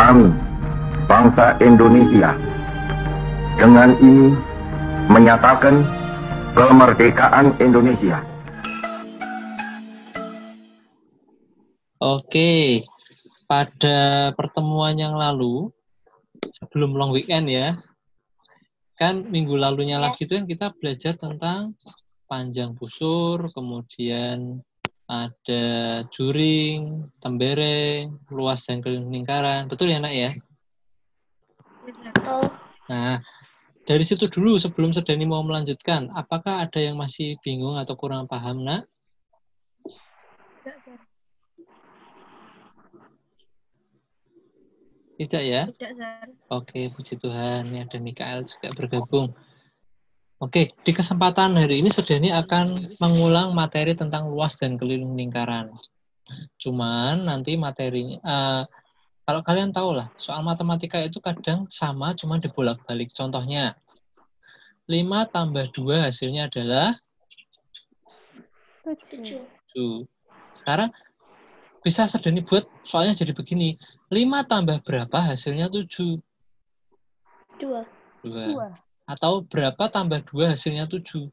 kami, bangsa Indonesia, dengan ini menyatakan kemerdekaan Indonesia. Oke, pada pertemuan yang lalu, sebelum long weekend ya, kan minggu lalunya lagi itu kan kita belajar tentang panjang busur, kemudian ada juring, tembereng, luas dan keliling lingkaran. Betul ya, Nak ya? Betul. Nah, dari situ dulu sebelum Sedani mau melanjutkan, apakah ada yang masih bingung atau kurang paham, Nak? Tidak, Sir. Tidak ya? Tidak, Sir. Oke, puji Tuhan. Ini ada Mikael juga bergabung. Oke, di kesempatan hari ini Sedani akan mengulang materi tentang luas dan keliling lingkaran. Cuman nanti materinya, kalau kalian tahu lah, soal matematika itu kadang sama, cuma dibolak-balik. Contohnya, 5 tambah 2 hasilnya adalah 7. 7. Sekarang bisa Sedani buat soalnya jadi begini. 5 tambah berapa hasilnya 7? 2. 2. Atau berapa tambah 2 hasilnya 7?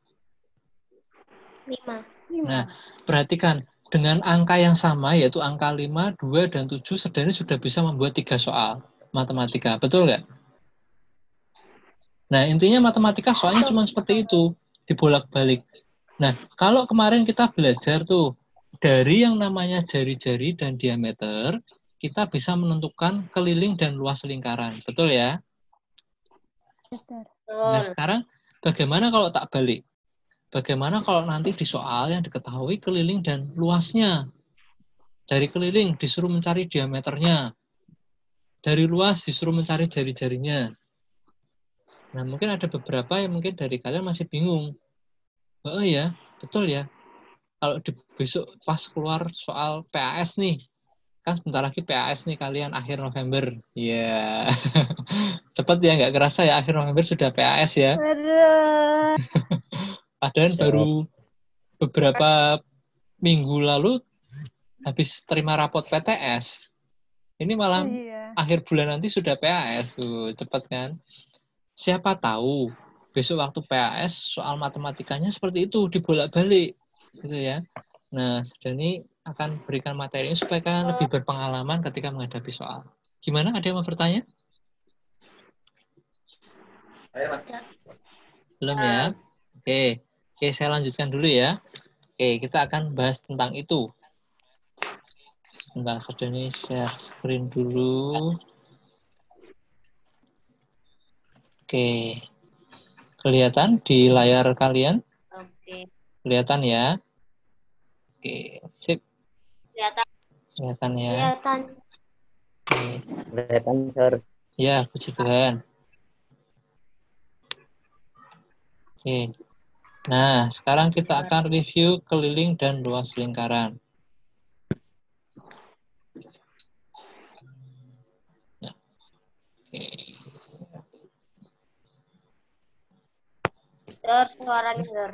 5. Nah, perhatikan. Dengan angka yang sama, yaitu angka 5, 2, dan 7, Sedani sudah bisa membuat 3 soal matematika. Betul nggak? Nah, intinya matematika soalnya cuma seperti itu. Dibolak-balik. Nah, kalau kemarin kita belajar tuh, dari yang namanya jari-jari dan diameter, kita bisa menentukan keliling dan luas lingkaran. Betul ya? Nah, sekarang bagaimana kalau tak balik? Bagaimana kalau nanti di soal yang diketahui keliling dan luasnya? Dari keliling disuruh mencari diameternya. Dari luas disuruh mencari jari-jarinya. Nah, mungkin ada beberapa yang mungkin dari kalian masih bingung. Oh ya, betul ya. Kalau besok pas keluar soal PAS nih, kan sebentar lagi PAS nih kalian akhir November. Ya, cepat ya, nggak kerasa ya akhir November sudah PAS ya. Padahal baru beberapa minggu lalu habis terima rapot PTS. Ini malah akhir bulan nanti sudah PAS. Tuh, cepat kan? Siapa tahu besok waktu PAS soal matematikanya seperti itu, dibolak-balik. Gitu ya. Nah, Sedani akan berikan materi ini supaya kalian lebih berpengalaman ketika menghadapi soal. Gimana? Ada yang mau bertanya? Belum ya? Oke. Oke, saya lanjutkan dulu ya. Oke, kita akan bahas tentang itu. Bentar, Sedani share screen dulu. Oke. Kelihatan di layar kalian? Oke. Kelihatan ya? Oke, sip. Kelihatan ya? Kelihatan. Oke. Kelihatan, Sir. Ya, puji Tuhan. Oke. Nah, sekarang kita akan review keliling dan luas lingkaran. Nah, oke. Suaranya, Sir.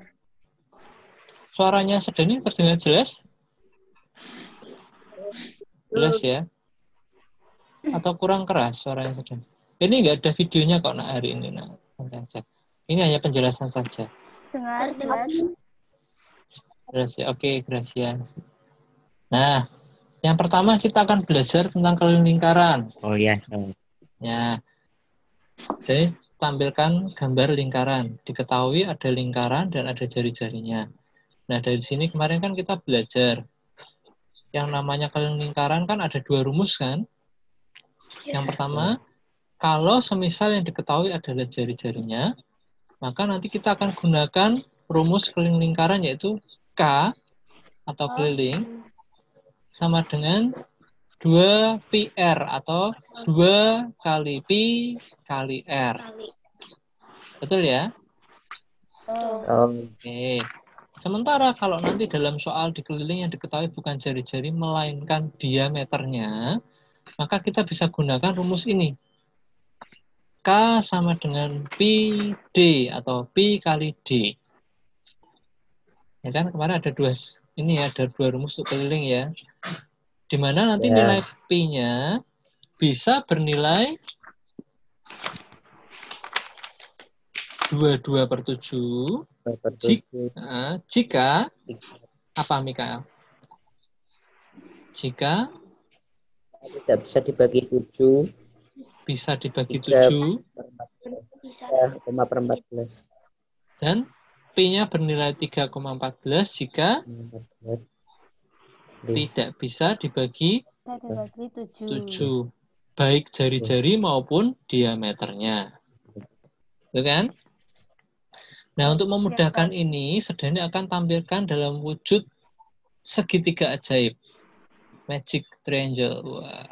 Suaranya Sedani terdengar jelas? Jelas ya? Atau kurang keras suaranya Sedani? Ini nggak ada videonya kok nak hari ini. Nah, ini hanya penjelasan saja. Dengar jelas. Jelas ya? Oke, Gracia. Nah, yang pertama kita akan belajar tentang keliling lingkaran. Oh ya. Ya. Jadi tampilkan gambar lingkaran. Diketahui ada lingkaran dan ada jari-jarinya. Nah, dari sini kemarin kan kita belajar yang namanya keliling lingkaran kan ada 2 rumus kan? Yang pertama, kalau semisal yang diketahui adalah jari-jarinya, maka nanti kita akan gunakan rumus keliling lingkaran yaitu K atau keliling sama dengan 2πr atau 2 kali Pi kali R. Betul ya? Oke. Sementara kalau nanti dalam soal di keliling yang diketahui bukan jari-jari melainkan diameternya, maka kita bisa gunakan rumus ini. K sama dengan Pi D atau Pi kali D. Ya kan kemarin ada ada 2 rumus untuk keliling ya. Di mana nanti nilai Pi-nya bisa bernilai 22/7 jika apa, Mikael? Jika tidak bisa dibagi 7, bisa dibagi 3 7 Bisa. 3,14. dan P-nya bernilai 3,14 jika 14. tidak bisa dibagi Kita dibagi 7, baik jari-jari maupun diameternya. Itu kan? Nah, untuk memudahkan ini, Serdani akan tampilkan dalam wujud segitiga ajaib. Magic Triangle. Wah.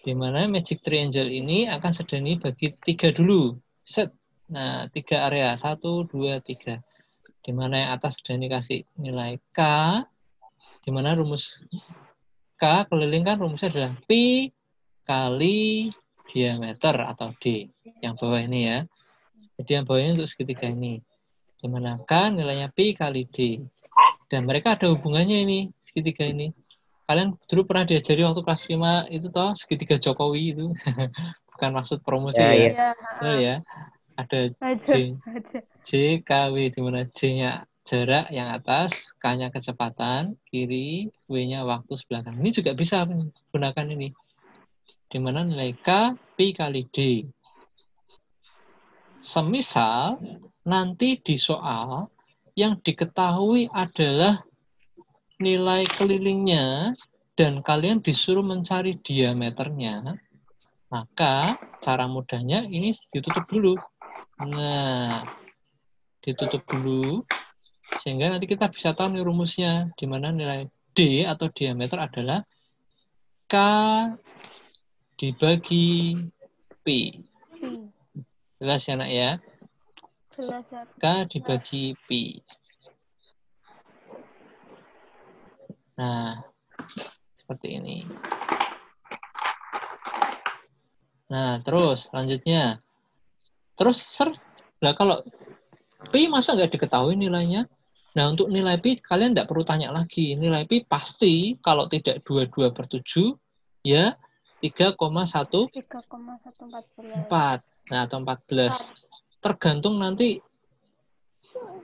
Di mana Magic Triangle ini akan Serdani bagi 3 dulu. Set. Nah, 3 area. 1, 2, 3. Di mana yang atas Serdani kasih nilai K. Di mana rumus K keliling kan rumusnya adalah Pi kali diameter atau D. Yang bawah ini ya. Jadi yang bawah ini untuk segitiga ini. Di mana K nilainya Pi kali D. Dan mereka ada hubungannya ini, segitiga ini. Kalian dulu pernah diajari waktu kelas 5 itu toh, segitiga Jokowi itu. Bukan maksud promosi ya. Betul ya. Ada J, K, W, di mana J-nya jarak yang atas, K-nya kecepatan, kiri, W-nya waktu sebelah kanan. Ini juga bisa gunakan ini. Di mana nilai K, Pi kali D. Semisal nanti di soal yang diketahui adalah nilai kelilingnya dan kalian disuruh mencari diameternya, maka cara mudahnya ini ditutup dulu. Nah, ditutup dulu sehingga nanti kita bisa tahu nih rumusnya, di mana nilai D atau diameter adalah K dibagi P. Jelas ya, nak ya? K dibagi Pi. Nah, seperti ini. Nah, terus lanjutnya. Terus, nah kalau Pi masa nggak diketahui nilainya? Nah, untuk nilai Pi, kalian nggak perlu tanya lagi. Nilai Pi pasti, kalau tidak 22/7, ya 3,114. Nah, atau 14. Tergantung nanti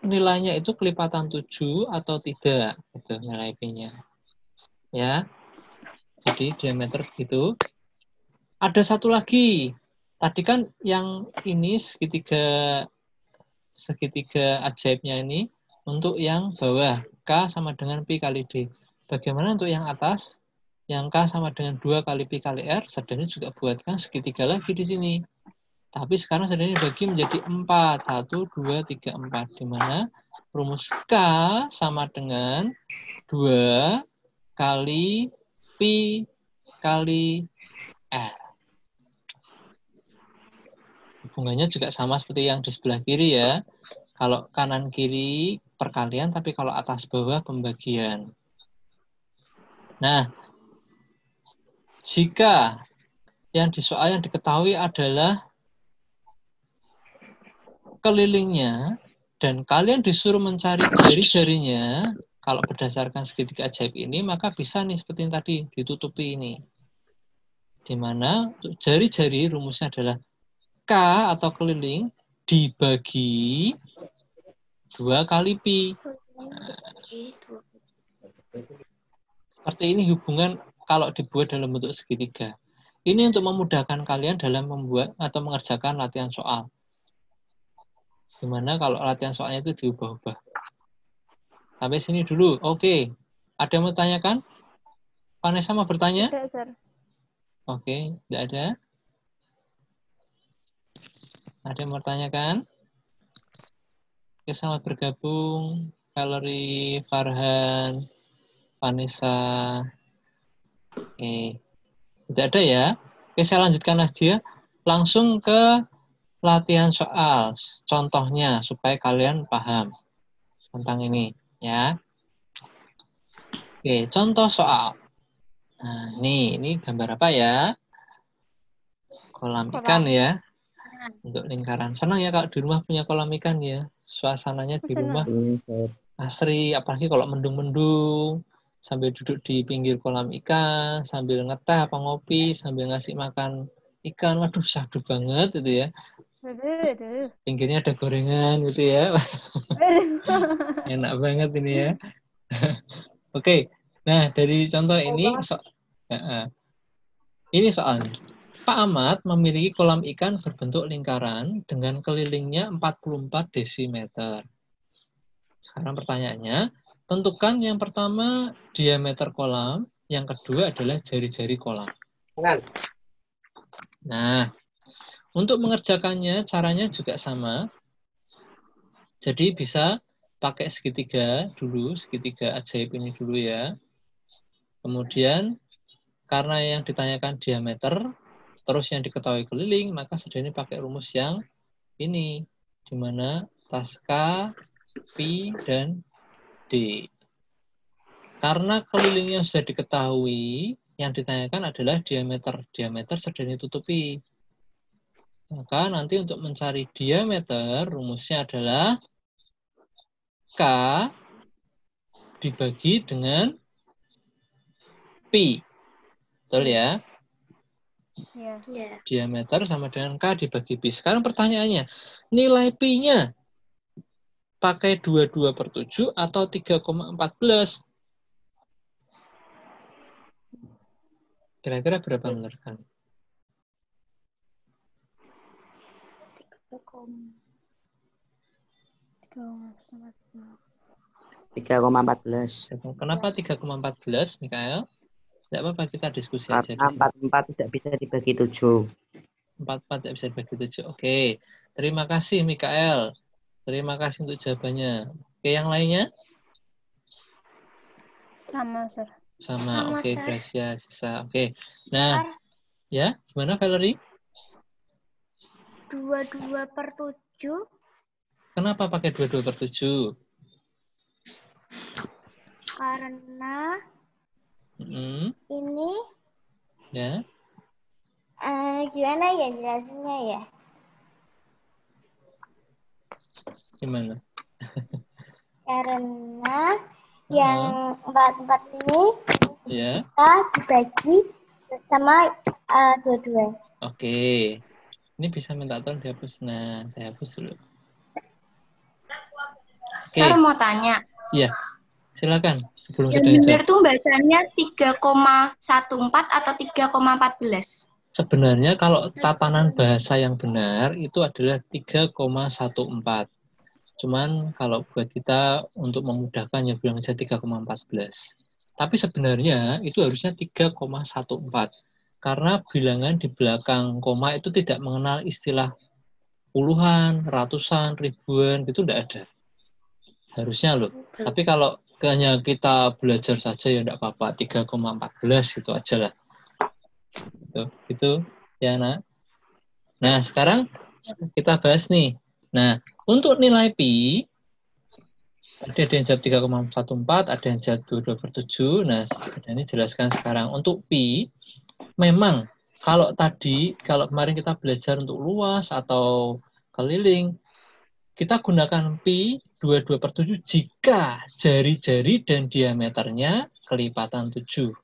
nilainya itu kelipatan 7 atau tidak, gitu nilai P-nya. Ya. Jadi diameter begitu. Ada satu lagi. Tadi kan yang ini segitiga ajaibnya ini untuk yang bawah K sama dengan Pi kali D. Bagaimana untuk yang atas? Yang K sama dengan 2 kali Pi kali R, Serdani juga buatkan segitiga lagi di sini. Tapi sekarang Serdani bagi menjadi 4. 1, 2, 3, 4. Di mana rumus K sama dengan 2 kali Pi kali R. Hubungannya juga sama seperti yang di sebelah kiri ya. Kalau kanan kiri perkalian, tapi kalau atas bawah pembagian. Nah, jika yang di soal yang diketahui adalah kelilingnya dan kalian disuruh mencari jari-jarinya, kalau berdasarkan segitiga ajaib ini, maka bisa nih seperti yang tadi, ditutupi ini. Di mana jari-jari rumusnya adalah K atau keliling dibagi 2 kali Pi. Seperti ini hubungan kalau dibuat dalam bentuk segitiga. Ini untuk memudahkan kalian dalam membuat atau mengerjakan latihan soal. Gimana kalau latihan soalnya itu diubah-ubah. Sampai sini dulu. Oke. Ada yang mau tanyakan? Vanessa mau bertanya? Tidak, Sir. Oke, tidak ada. Ada yang mau tanyakan? Oke, selamat bergabung. Valerie, Farhan, Vanessa. Oke. Tidak ada ya? Oke, saya lanjutkan aja. Langsung ke latihan soal. Contohnya, supaya kalian paham tentang ini. Ya. Oke, contoh soal. Nah, ini gambar apa ya? Kolam ikan ya. Untuk lingkaran. Senang ya kalau di rumah punya kolam ikan ya. Suasananya di rumah asri, apalagi kalau mendung-mendung. sambil duduk di pinggir kolam ikan, sambil ngeteh apa ngopi, sambil ngasih makan ikan. Waduh, syahdu banget itu ya. Pinggirnya ada gorengan gitu ya. Enak banget ini ya. Oke. Nah, dari contoh ini ini soalnya. Pak Ahmad memiliki kolam ikan berbentuk lingkaran dengan kelilingnya 44 desimeter. Sekarang pertanyaannya, tentukan yang pertama diameter kolam, yang kedua adalah jari-jari kolam. Nah, untuk mengerjakannya caranya juga sama. Jadi bisa pakai segitiga dulu, segitiga ajaib ini dulu ya. Kemudian karena yang ditanyakan diameter, terus yang diketahui keliling, maka sudah ini pakai rumus yang ini, di mana Taska, Pi, dan D. Karena kelilingnya sudah diketahui, yang ditanyakan adalah diameter. Diameter sudah ditutupi. Maka nanti untuk mencari diameter, rumusnya adalah K dibagi dengan Pi. Betul ya? Ya. Diameter sama dengan K dibagi Pi. Sekarang pertanyaannya, nilai Pi-nya pakai 22/7 atau 3,14? Kira-kira berapa menurut kamu? 3,14. Kenapa 3,14, Mikael? Tidak apa-apa, kita diskusi aja. Karena 44 tidak bisa dibagi 7. 44 tidak bisa dibagi 7. Oke. Terima kasih, Mikael. Terima kasih untuk jawabannya. Oke, yang lainnya? Sama, Sir. Sama. Oke, Gracia, Sisa. Oke. Nah, ya, gimana Valerie? 22/7. Kenapa pakai 22/7? Karena ini ya. Gimana ya jelasinnya ya? Gimana? Karena yang 44 ini Ya. bisa dibagi sama dua-dua. Oke. Ini bisa minta tolong dihapus. Nah, saya hapus dulu. Saya mau tanya. Iya. Silakan. Sebelum yang kita benar tuh bacanya 3,14 atau 3,14? Sebenarnya kalau tatanan bahasa yang benar itu adalah 3,14. Cuman kalau buat kita untuk memudahkan ya bilang aja 3,14. Tapi sebenarnya itu harusnya 3,14. Karena bilangan di belakang koma itu tidak mengenal istilah puluhan, ratusan, ribuan, itu tidak ada. Harusnya loh. Tapi kalau hanya kita belajar saja ya tidak apa-apa, 3,14 gitu aja lah. Gitu ya nak. Nah sekarang kita bahas nih. Nah untuk nilai pi tadi ada yang jawab 3,14, ada yang jawab 22/7. Nah ini jelaskan sekarang untuk pi. Memang kalau kemarin kita belajar untuk luas atau keliling, kita gunakan pi 22/7 jika jari-jari dan diameternya kelipatan 7.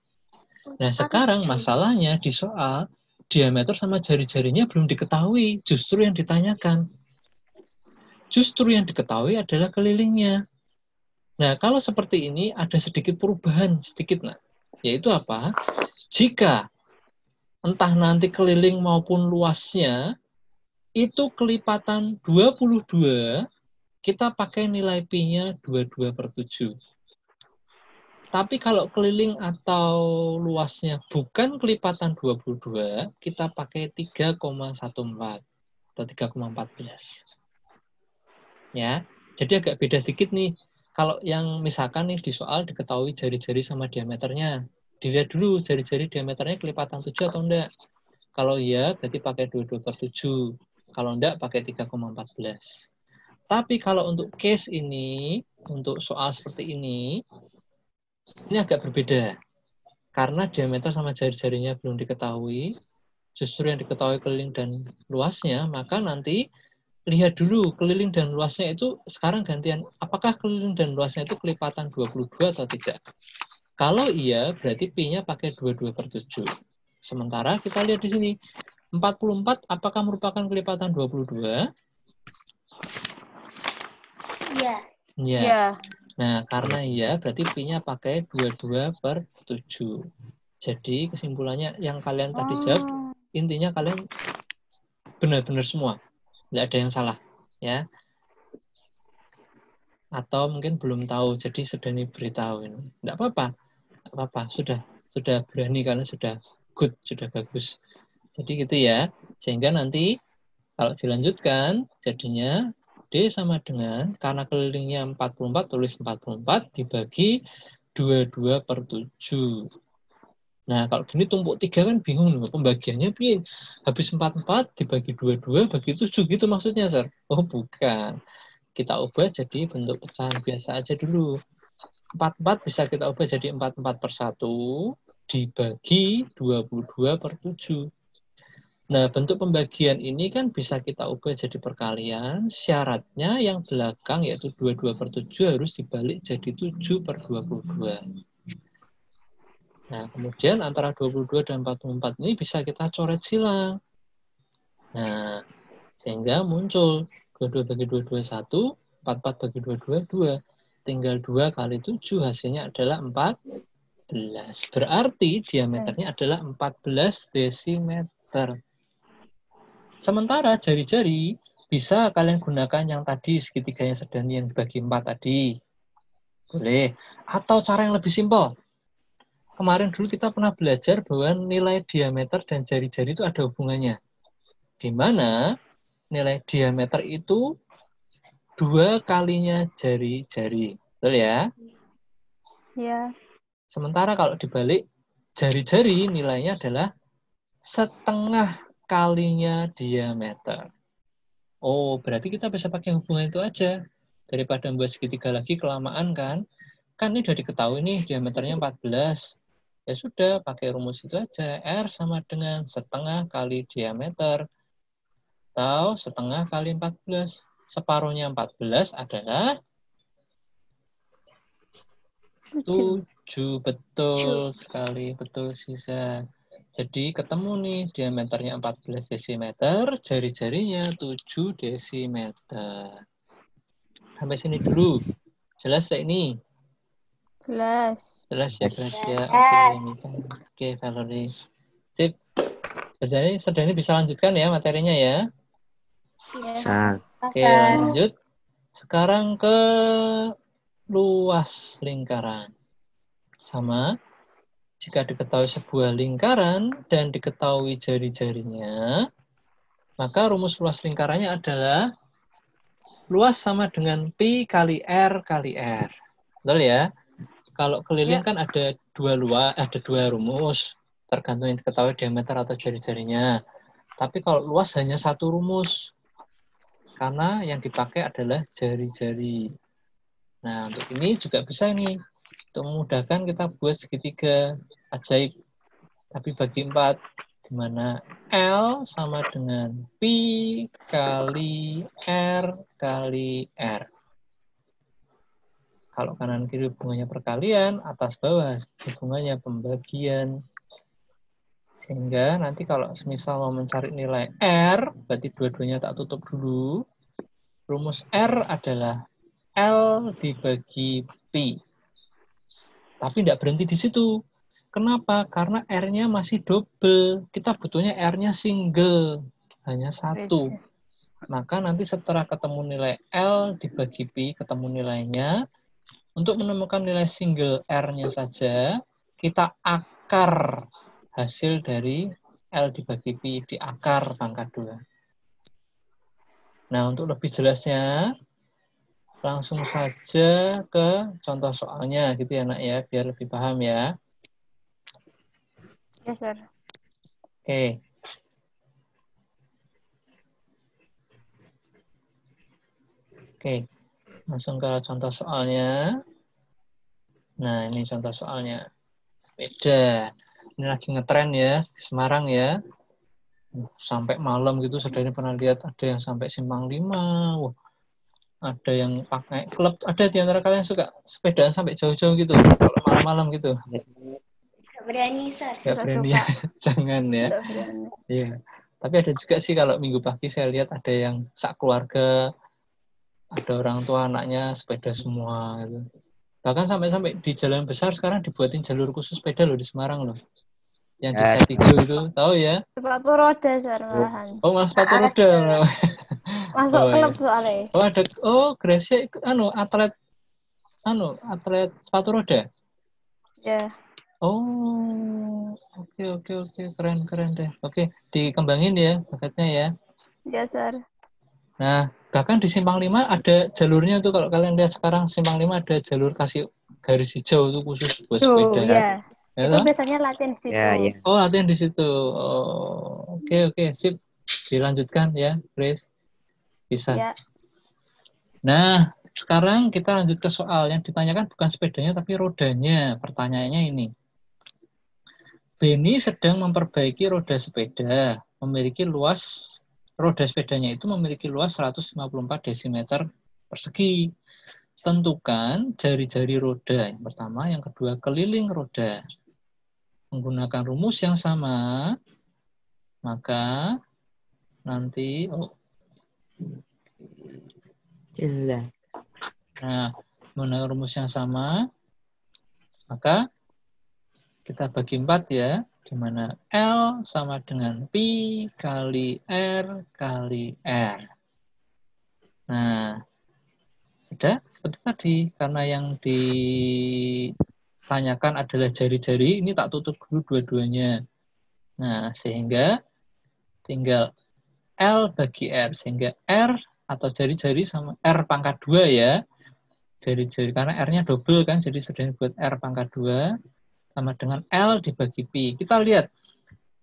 Nah, sekarang masalahnya di soal diameter sama jari-jarinya belum diketahui, justru yang ditanyakan. Justru yang diketahui adalah kelilingnya. Nah, kalau seperti ini ada sedikit perubahan, sedikit, nah. Yaitu apa? Jika entah nanti keliling maupun luasnya itu kelipatan 22, kita pakai nilai pi-nya 22/7. Tapi kalau keliling atau luasnya bukan kelipatan 22, kita pakai 3,14 atau 3,14. Ya, jadi agak beda dikit nih. Kalau yang misalkan nih di soal diketahui jari-jari sama diameternya. Dilihat dulu jari-jari diameternya kelipatan 7 atau enggak. Kalau iya, berarti pakai 22/7. Kalau enggak, pakai 3,14. Tapi kalau untuk case ini, untuk soal seperti ini agak berbeda. Karena diameter sama jari-jarinya belum diketahui, justru yang diketahui keliling dan luasnya, maka nanti lihat dulu keliling dan luasnya itu sekarang gantian. Apakah keliling dan luasnya itu kelipatan 22 atau tidak? Kalau iya, berarti Pi-nya pakai 22/7. Sementara kita lihat di sini, 44 apakah merupakan kelipatan 22? Iya. Ya. Iya. Nah, karena iya, berarti Pi-nya pakai 22/7. Jadi, kesimpulannya yang kalian tadi jawab, intinya kalian benar-benar semua. Nggak ada yang salah. Ya. Atau mungkin belum tahu, jadi sudah diberitahu ini. Nggak apa-apa. Nggak apa-apa. Sudah berani, kalian sudah good, sudah bagus. Jadi gitu ya. Sehingga nanti, kalau dilanjutkan, jadinya D sama dengan, karena kelilingnya 44, tulis 44 dibagi 22/7. Nah, kalau gini tumpuk 3 kan bingung loh. Pembagiannya piye? Habis 44 dibagi 22 bagi 7 gitu maksudnya, Sir? Oh, bukan. Kita ubah jadi bentuk pecahan biasa aja dulu. 44 bisa kita ubah jadi 44/1 dibagi 22/7. Nah, bentuk pembagian ini kan bisa kita ubah jadi perkalian. Syaratnya yang belakang yaitu 22/7 harus dibalik jadi 7/22. Nah, kemudian antara 22 dan 44 ini bisa kita coret silang. Nah, sehingga muncul 22 bagi 22 1, 44 bagi 22 2. Tinggal 2 kali 7 hasilnya adalah 14. Berarti diameternya adalah 14 desimeter. Sementara jari-jari bisa kalian gunakan yang tadi segitiganya sedani yang dibagi 4 tadi. Boleh. Atau cara yang lebih simpel. Kemarin dulu kita pernah belajar bahwa nilai diameter dan jari-jari itu ada hubungannya. Di mana nilai diameter itu 2 kalinya jari-jari. Betul ya? Iya. Sementara kalau dibalik, jari-jari nilainya adalah setengah kalinya diameter. Oh, berarti kita bisa pakai hubungan itu aja. Daripada membuat segitiga lagi, kelamaan kan? Kan ini udah diketahui nih, diameternya 14. Ya sudah, pakai rumus itu aja. R sama dengan setengah kali diameter. Atau setengah kali 14. Separuhnya 14 adalah 7. Betul sekali, betul sisa. Jadi ketemu nih diameternya 14 desimeter, jari-jarinya 7 desimeter. Sampai sini dulu. Jelas tak ini? Jelas. Jelas ya, Gracia. Oke, Valerie. Sip. Sedani bisa lanjutkan ya materinya ya. Bisa. Oke, lanjut. Sekarang ke luas lingkaran. Sama. Jika diketahui sebuah lingkaran dan diketahui jari-jarinya, maka rumus luas lingkarannya adalah luas sama dengan Pi kali R kali R. Betul ya? Kalau keliling kan ada dua rumus, tergantung yang diketahui diameter atau jari-jarinya. Tapi kalau luas hanya satu rumus, karena yang dipakai adalah jari-jari. Nah, untuk ini juga bisa nih. Untuk memudahkan kita buat segitiga ajaib. Tapi bagi 4. Di mana L sama dengan Pi kali R kali R. Kalau kanan kiri hubungannya perkalian, atas bawah hubungannya pembagian. Sehingga nanti kalau semisal mau mencari nilai R, berarti dua-duanya tak tutup dulu. Rumus R adalah L dibagi Pi. Tapi tidak berhenti di situ. Kenapa? Karena R-nya masih double. Kita butuhnya R-nya single. Hanya 1. Maka nanti setelah ketemu nilai L dibagi Pi, ketemu nilainya. Untuk menemukan nilai single R-nya saja, kita akar hasil dari L dibagi Pi. Di akar pangkat 2. Nah, untuk lebih jelasnya, langsung saja ke contoh soalnya gitu ya, Nak ya, biar lebih paham ya. Ya, Sir. Oke. Oke. Langsung ke contoh soalnya. Nah, ini contoh soalnya. Sepeda. Ini lagi ngetren ya, di Semarang ya. Sampai malam gitu, saudara pernah lihat ada yang sampai Simpang 5. Wah, ada yang pakai klub, ada di antara kalian suka sepedaan sampai jauh-jauh gitu. Kalau malam-malam gitu? Gak berani, Sir. Gak Nggak berani suka. ya? Jangan ya. Nggak berani. Iya. Tapi ada juga sih kalau minggu pagi saya lihat ada yang sak keluarga, ada orang tua anaknya sepeda semua gitu. Bahkan sampai di jalan besar sekarang dibuatin jalur khusus sepeda loh di Semarang loh. Yang di Ya, Katigo itu, tahu ya? Sepatu roda, Sir, malahan. Oh, malah sepatu roda. Masuk Oh, klub iya. soalnya. Oh, ada Gracia atlet sepatu roda. Ya. Oh, oke, keren deh. Oke, dikembangin ya bakatnya ya. Ya, Sir. Nah, bahkan di Simpang 5 ada jalurnya tuh, kalau kalian lihat sekarang Simpang 5 ada jalur kasih garis hijau tuh khusus buat Tuh, sepeda. ya. Ya Itu toh? biasanya latihan di situ. ya. Oh, latihan di situ. Oh, oke, sip. Dilanjutkan ya, Grace. Bisa. Ya. Nah, sekarang kita lanjut ke soal yang ditanyakan bukan sepedanya tapi rodanya. Pertanyaannya ini. Beni sedang memperbaiki roda sepeda. Roda sepedanya itu memiliki luas 154 desimeter persegi. Tentukan jari-jari roda. Yang pertama, yang kedua, keliling roda. Menggunakan rumus yang sama, maka nanti Jelas. nah, menggunakan rumus yang sama, maka kita bagi 4 ya, di mana L sama dengan P kali R kali R. Nah, sudah seperti tadi, karena yang ditanyakan adalah jari-jari, ini tak tutup dulu dua-duanya. Nah, sehingga tinggal L bagi R, sehingga R atau jari-jari sama R pangkat 2 ya. Jari-jari, karena R-nya double kan, jadi sudah buat R pangkat 2. Sama dengan L dibagi Pi. Kita lihat,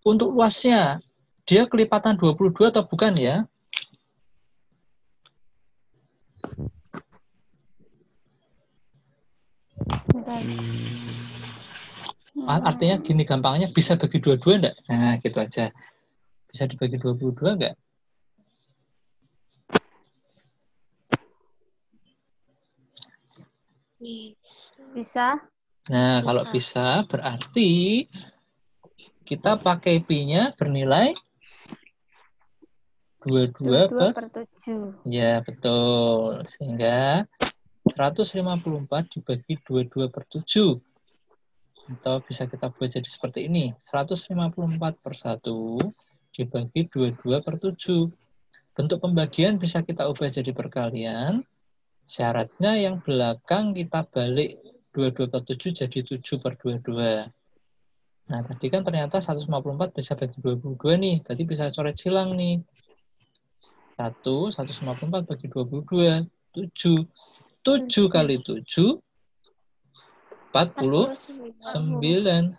untuk luasnya, dia kelipatan 22 atau bukan ya? Artinya gini gampangnya, bisa bagi 22 enggak? Nah, gitu aja. Bisa dibagi 22 enggak? Bisa. Nah, kalau bisa berarti kita pakai Pi-nya bernilai 22 per 7. Ya, betul. Sehingga 154 dibagi 22 per 7. Atau bisa kita buat jadi seperti ini. 154 per 1 dibagi 22 per 7. Bentuk pembagian bisa kita ubah jadi perkalian. Syaratnya yang belakang kita balik 22 per 7 jadi 7 per 22. Nah, tadi kan ternyata 154 bisa bagi 22 nih. Berarti bisa coret silang nih. 154 bagi 22. 7. 7 kali 7. 49.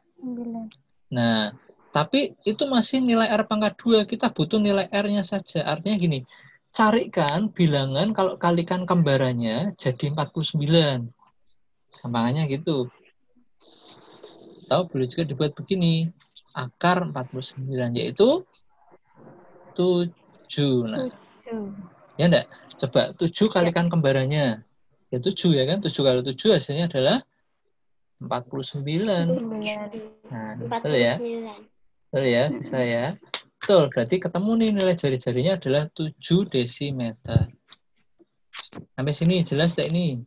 Nah, tapi itu masih nilai R pangkat 2. Kita butuh nilai R-nya saja. Artinya gini, carikan bilangan kalau kalikan kembarannya jadi 49. Gampangannya gitu. Atau boleh juga dibuat begini. Akar 49 yaitu 7. Nah, ya enggak? Coba 7 kalikan kembarannya. Ya 7 ya kan? 7 kali 7 hasilnya adalah 49. Nah, betul ya? Betul ya, sisa ya. Betul, berarti ketemu nih nilai jari-jarinya adalah 7 desimeter. Sampai sini jelas tak ini?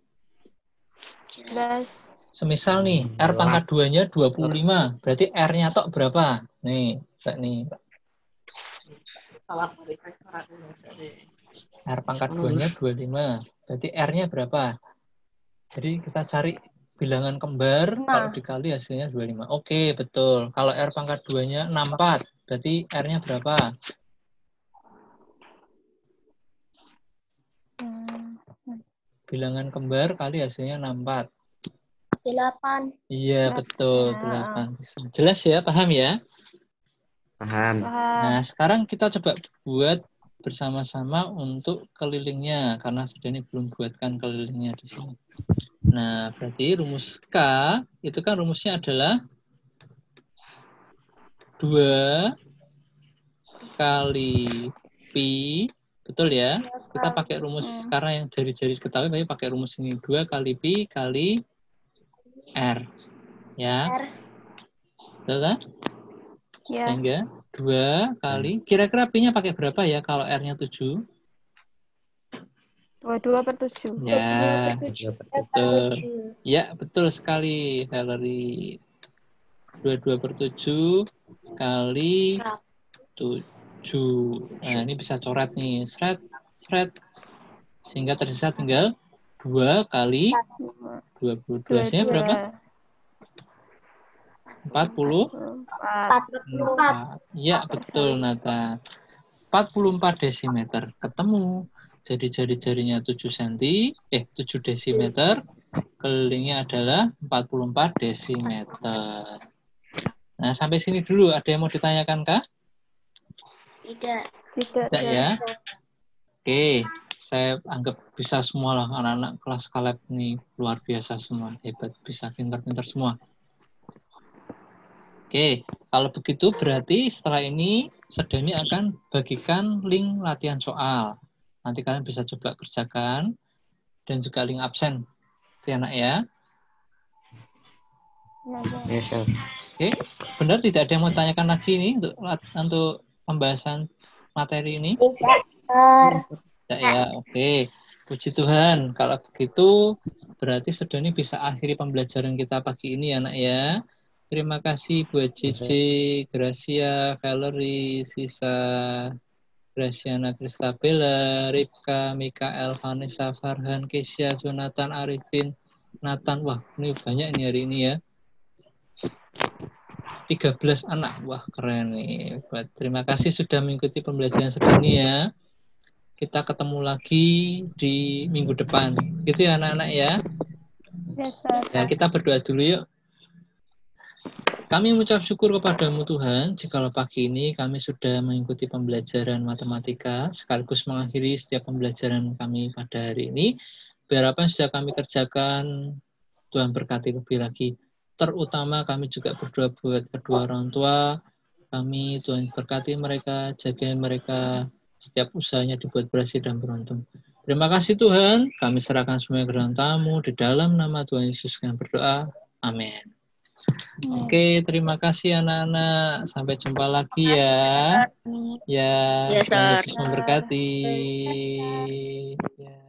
Jelas. Semisal nih, R pangkat 2-nya 25. Berarti R-nya tok berapa? Nih, Mbak nih. R pangkat 2-nya 25. Berarti R-nya berapa? Jadi kita cari bilangan kembar, kalau dikali hasilnya 25. Oke, betul. Kalau R pangkat 2-nya 64, berarti R-nya berapa? Bilangan kembar kali hasilnya 64. 8. Iya, betul. 8. Jelas ya? Paham ya? Paham. Nah, sekarang kita coba buat bersama-sama untuk kelilingnya, karena sudah ini belum buatkan kelilingnya di sini. Nah, berarti rumus K, itu kan rumusnya adalah 2 kali Pi, betul ya? Kita pakai rumus, karena yang jari-jari ketahui, pakai rumus ini. 2 kali Pi kali R. Ya, R. betul kan? Ya. Sehingga 2 kali, kira-kira P-nya pakai berapa ya kalau R-nya 7? 22/7. Ya, Dua per betul. Ya, betul sekali, Valerie. 22/7 kali 7. Nah, ini bisa coret nih. Seret, seret. Sehingga tersisa tinggal 2 kali 22. Nya berapa? 44. 44. Ya, betul, Nathan. 44 desimeter. Ketemu. Jadi jari-jarinya 7 cm, 7 desimeter. Kelilingnya adalah 44 desimeter. Nah, sampai sini dulu. Ada yang mau ditanyakan, Kak? Tidak. Tidak, Tidak ya? Oke. Saya anggap bisa semua lah. Anak-anak kelas Kaleb ini luar biasa semua. Hebat. Bisa pintar-pintar semua. Oke. Kalau begitu berarti setelah ini Sedani akan bagikan link latihan soal. Nanti kalian bisa coba kerjakan. Dan juga link absen. Oke, anak ya. Ya, Sir. Oke, benar tidak ada yang mau tanyakan lagi nih untuk pembahasan materi ini? Tidak, Sir. Tidak ya, oke. Puji Tuhan, kalau begitu berarti Sedani bisa akhiri pembelajaran kita pagi ini ya, Nak ya. Terima kasih buat Cici, Gracia, Valerie, Sisa, Graciana, Kristabella, Ripka, Mikael, Vanessa, Farhan, Kesia, Jonathan, Arifin, Nathan. Wah, ini banyak ini hari ini ya. 13 anak. Wah, keren nih. Terima kasih sudah mengikuti pembelajaran Sedani ya. Kita ketemu lagi di minggu depan. Gitu ya anak-anak ya. Yes, Sir. Ya, kita berdoa dulu yuk. Kami mengucap syukur kepadamu Tuhan, jikalau pagi ini kami sudah mengikuti pembelajaran matematika, sekaligus mengakhiri setiap pembelajaran kami pada hari ini. Biar apa yang sudah kami kerjakan, Tuhan berkati lebih lagi. Terutama kami juga berdoa buat kedua orang tua kami, Tuhan berkati mereka, jaga mereka, setiap usahanya dibuat berhasil dan beruntung. Terima kasih Tuhan, kami serahkan semua ke dalam tamu, di dalam nama Tuhan Yesus kami berdoa, amin. Oke, terima kasih anak-anak, sampai jumpa lagi ya. Ya, Tuhan Yesus memberkati. Ya.